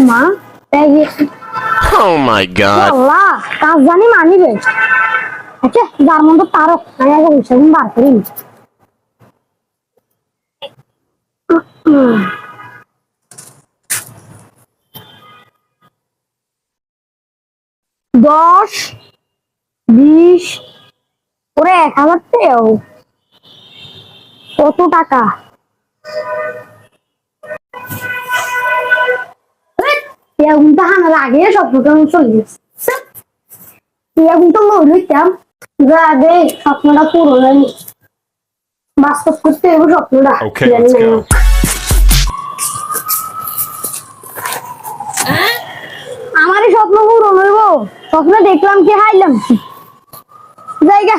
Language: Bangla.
মা Oh my god. আল্লাহ কাজ জানি মানিবে আচ্ছা যার মধ্যে তারও আমি আগে হিসাব বার করি 10 20 ওরে 1000 টাকা কত টাকা এগুলো হানার আগে স্বপ্নটা চলে গেছে এগুলো তো লইতাম আগে স্বপ্নটা পুরো হয়নি বাস্তব করতে এগুলো স্বপ্নটা Okay, let's go. আমার স্বপ্ন পুরো হইব স্বপ্ন দেখলাম কি হাইলাম জায়গা